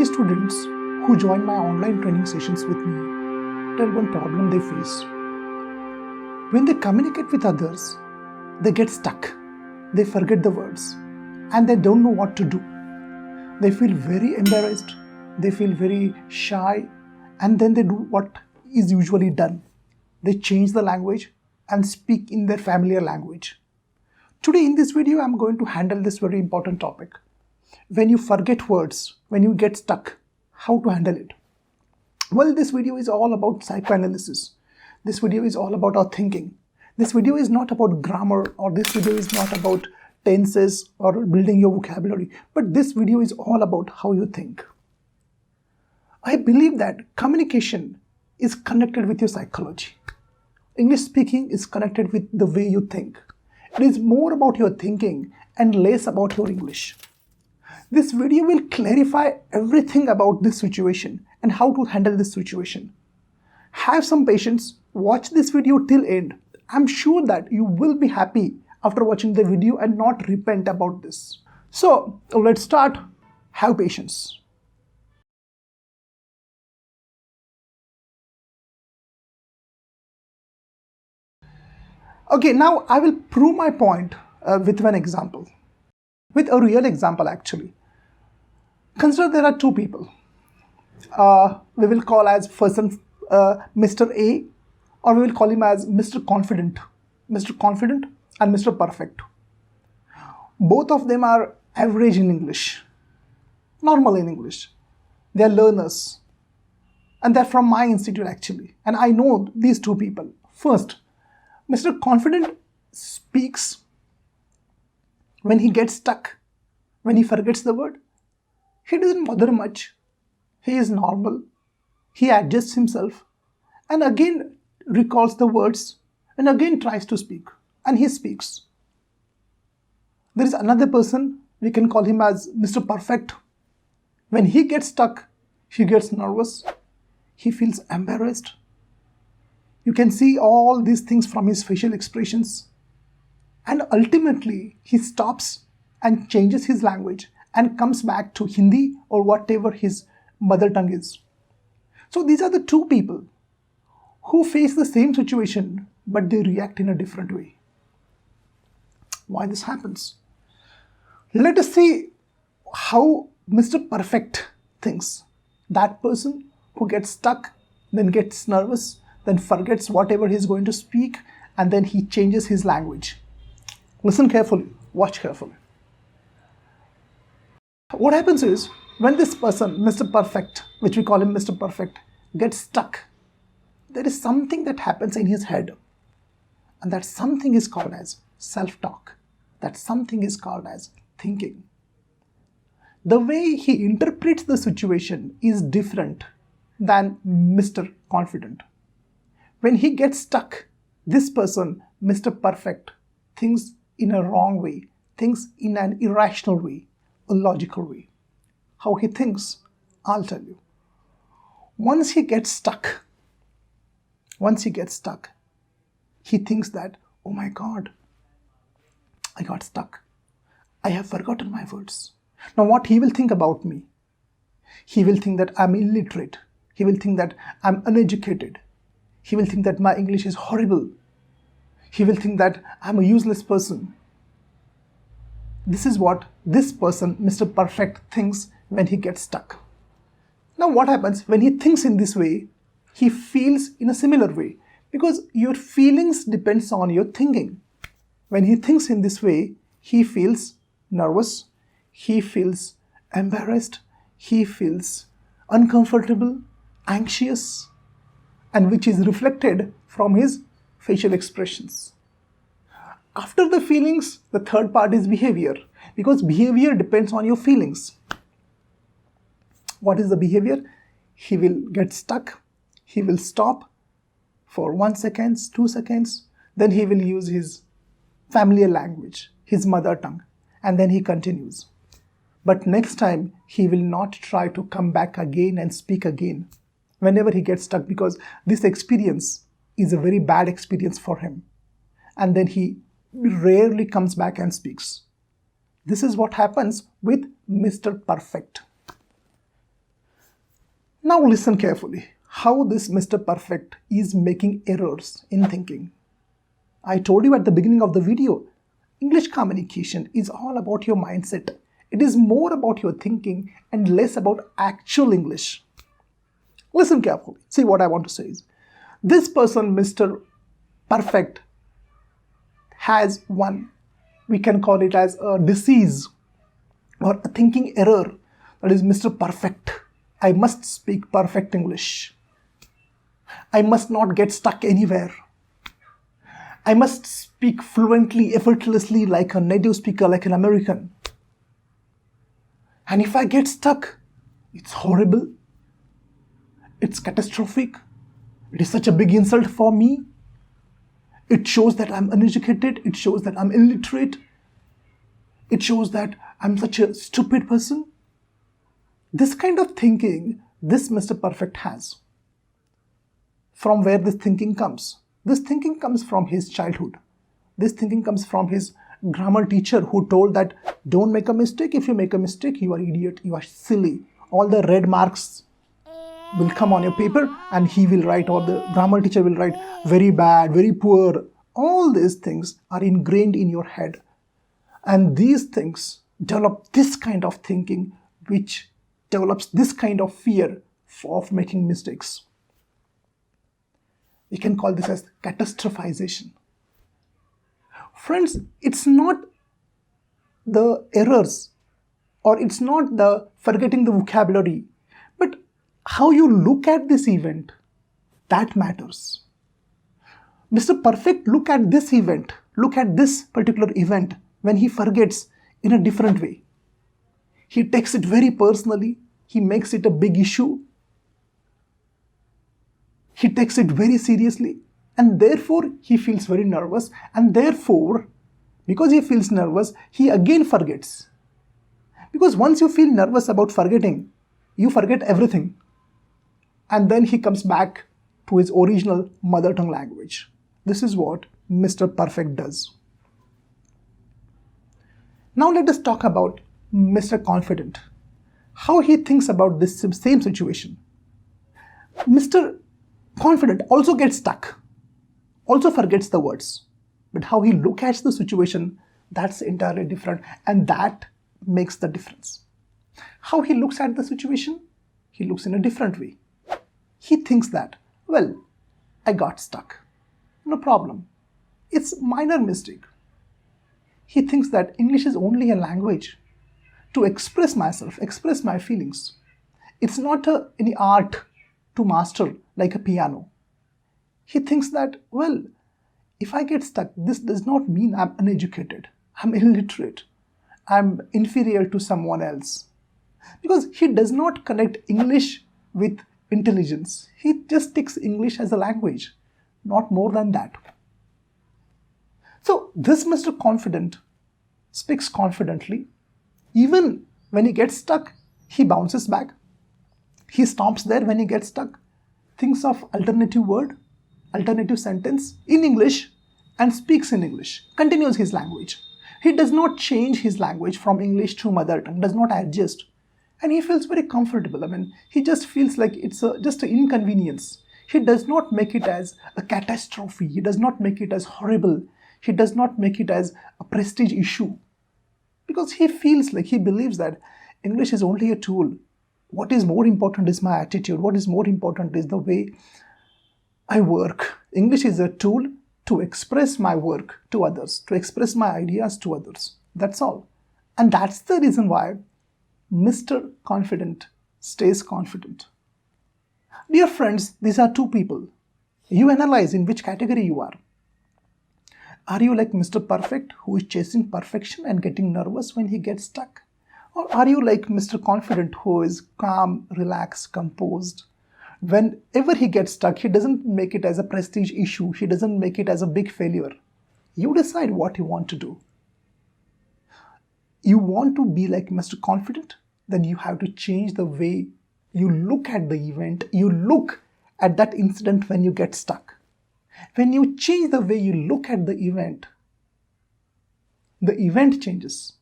students who join my online training sessions with me tell one problem they face. When they communicate with others, they get stuck. They forget the words and they don't know what to do. They feel very embarrassed. They feel very shy, and then they do what is usually done. They change the language and speak in their familiar language. Today in this video, I'm going to handle this very important topic. When you forget words, when you get stuck, how to handle it? Well, this video is all about psychoanalysis. This video is all about our thinking. This video is not about grammar, or this video is not about tenses or building your vocabulary, but this video is all about how you think. I believe that communication is connected with your psychology. English speaking is connected with the way you think. It is more about your thinking and less about your English. This video will clarify everything about this situation and how to handle this situation. Have some patience, watch this video till end. I'm sure that you will be happy after watching the video and not repent about this. So let's start. Have patience. Okay, now I will prove my point with one example. With a real example actually. Consider there are two people. We will call as person Mr. A, or we will call him as Mr. Confident. Mr. Confident and Mr. Perfect. Both of them are average in English, normal in English. They are learners, and they're from my institute actually. And I know these two people. First, Mr. Confident speaks when he gets stuck, when he forgets the word. He doesn't bother much. He is normal. He adjusts himself and again recalls the words and again tries to speak, and he speaks. There is another person, we can call him as Mr. Perfect. When he gets stuck, he gets nervous. He feels embarrassed. You can see all these things from his facial expressions. And ultimately, he stops and changes his language and comes back to Hindi or whatever his mother tongue is. So these are the two people who face the same situation, but they react in a different way. Why this happens? Let us see how Mr. Perfect thinks. That person who gets stuck, then gets nervous, then forgets whatever he's going to speak, and then he changes his language. Listen carefully, watch carefully. What happens is, when this person, Mr. Perfect, which we call him Mr. Perfect, gets stuck, there is something that happens in his head. And that something is called as self-talk. That something is called as thinking. The way he interprets the situation is different than Mr. Confident. When he gets stuck, this person, Mr. Perfect, thinks in a wrong way, thinks in an irrational way, a logical way. How he thinks, I'll tell you. Once he gets stuck, he thinks that, oh my God, I got stuck. I have forgotten my words. Now what he will think about me? He will think that I'm illiterate. He will think that I'm uneducated. He will think that my English is horrible. He will think that I'm a useless person. This is what this person, Mr. Perfect, thinks when he gets stuck. Now what happens when he thinks in this way? He feels in a similar way, because your feelings depends on your thinking. When he thinks in this way, he feels nervous, he feels embarrassed, he feels uncomfortable, anxious, and which is reflected from his facial expressions. After the feelings, the third part is behavior, because behavior depends on your feelings. What is the behavior? He will get stuck, he will stop for 1 second, 2 seconds, then he will use his familiar language, his mother tongue, and then he continues. But next time, he will not try to come back again and speak again whenever he gets stuck, because this experience is a very bad experience for him. And then he rarely comes back and speaks. This is what happens with Mr. Perfect. Now listen carefully how this Mr. Perfect is making errors in thinking. I told you at the beginning of the video, English communication is all about your mindset. It is more about your thinking and less about actual English. Listen carefully. See what I want to say is, this person, Mr. Perfect, has one, we can call it as a disease or a thinking error. That is Mr. Perfect. I must speak perfect English. I must not get stuck anywhere. I must speak fluently, effortlessly, like a native speaker, like an American. And if I get stuck, it's horrible. It's catastrophic. It is such a big insult for me. It shows that I'm uneducated. It shows that I'm illiterate. It shows that I'm such a stupid person. This kind of thinking, this Mr. Perfect has. From where this thinking comes? This thinking comes from his childhood. This thinking comes from his grammar teacher who told that don't make a mistake. If you make a mistake, you are idiot, you are silly. All the red marks will come on your paper and he will write, or the grammar teacher will write very bad, very poor. All these things are ingrained in your head. And these things develop this kind of thinking, which develops this kind of fear of making mistakes. We can call this as catastrophization. Friends, it's not the errors or it's not the forgetting the vocabulary, but how you look at this event, that matters. Mr. Perfect look at this event, look at this particular event when he forgets in a different way. He takes it very personally. He makes it a big issue. He takes it very seriously, and therefore he feels very nervous, and therefore, because he feels nervous, he again forgets. Because once you feel nervous about forgetting, you forget everything. And then he comes back to his original mother tongue language. This is what Mr. Perfect does. Now let us talk about Mr. Confident. How he thinks about this same situation. Mr. Confident also gets stuck, also forgets the words. But how he looks at the situation, that's entirely different, and that makes the difference. How he looks at the situation? He looks in a different way. He thinks that, well, I got stuck. No problem. It's a minor mistake. He thinks that English is only a language to express myself, express my feelings. It's not any art to master like a piano. He thinks that, well, if I get stuck, this does not mean I'm uneducated, I'm illiterate, I'm inferior to someone else. Because he does not connect English with intelligence. He just takes English as a language, not more than that. So this Mr. Confident speaks confidently. Even when he gets stuck, he bounces back. He stops there when he gets stuck, thinks of alternative word, alternative sentence in English and speaks in English, continues his language. He does not change his language from English to mother tongue, does not adjust. And he feels very comfortable. I mean, he just feels like it's just an inconvenience. He does not make it as a catastrophe. He does not make it as horrible. He does not make it as a prestige issue. Because he feels like, he believes that English is only a tool. What is more important is my attitude. What is more important is the way I work. English is a tool to express my work to others, to express my ideas to others. That's all. And that's the reason why Mr. Confident stays confident. Dear friends, these are two people. You analyze in which category you are. Are you like Mr. Perfect, who is chasing perfection and getting nervous when he gets stuck? Or are you like Mr. Confident, who is calm, relaxed, composed? Whenever he gets stuck, he doesn't make it as a prestige issue. He doesn't make it as a big failure. You decide what you want to do. You want to be like Mr. Confident? Then you have to change the way you look at the event. You look at that incident when you get stuck. When you change the way you look at the event changes.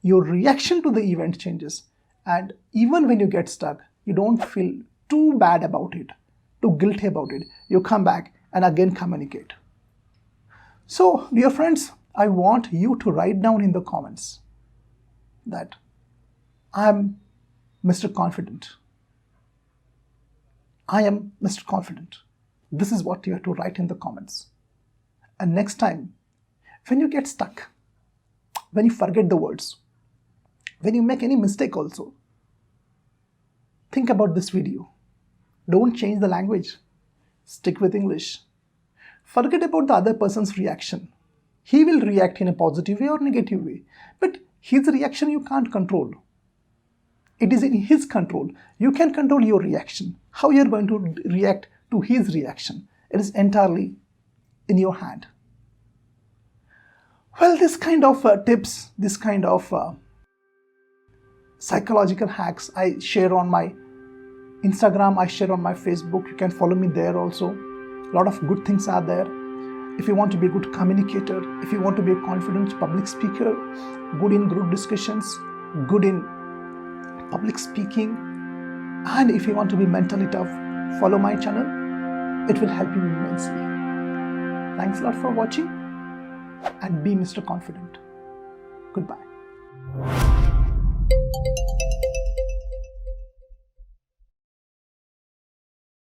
Your reaction to the event changes. And even when you get stuck, you don't feel too bad about it, too guilty about it. You come back and again communicate. So, dear friends, I want you to write down in the comments that I am Mr. Confident. I am Mr. Confident. This is what you have to write in the comments. And next time, when you get stuck, when you forget the words, when you make any mistake also, think about this video. Don't change the language. Stick with English. Forget about the other person's reaction. He will react in a positive way or negative way. But his reaction you can't control. It is in his control. You can control your reaction. How you are going to react to his reaction. It is entirely in your hand. Well, this kind of tips, this kind of psychological hacks I share on my Instagram, I share on my Facebook. You can follow me there also. A lot of good things are there. If you want to be a good communicator, if you want to be a confident public speaker, good in group discussions, good in public speaking, and if you want to be mentally tough, follow my channel. It will help you immensely. Thanks a lot for watching, and be Mr. Confident. Goodbye.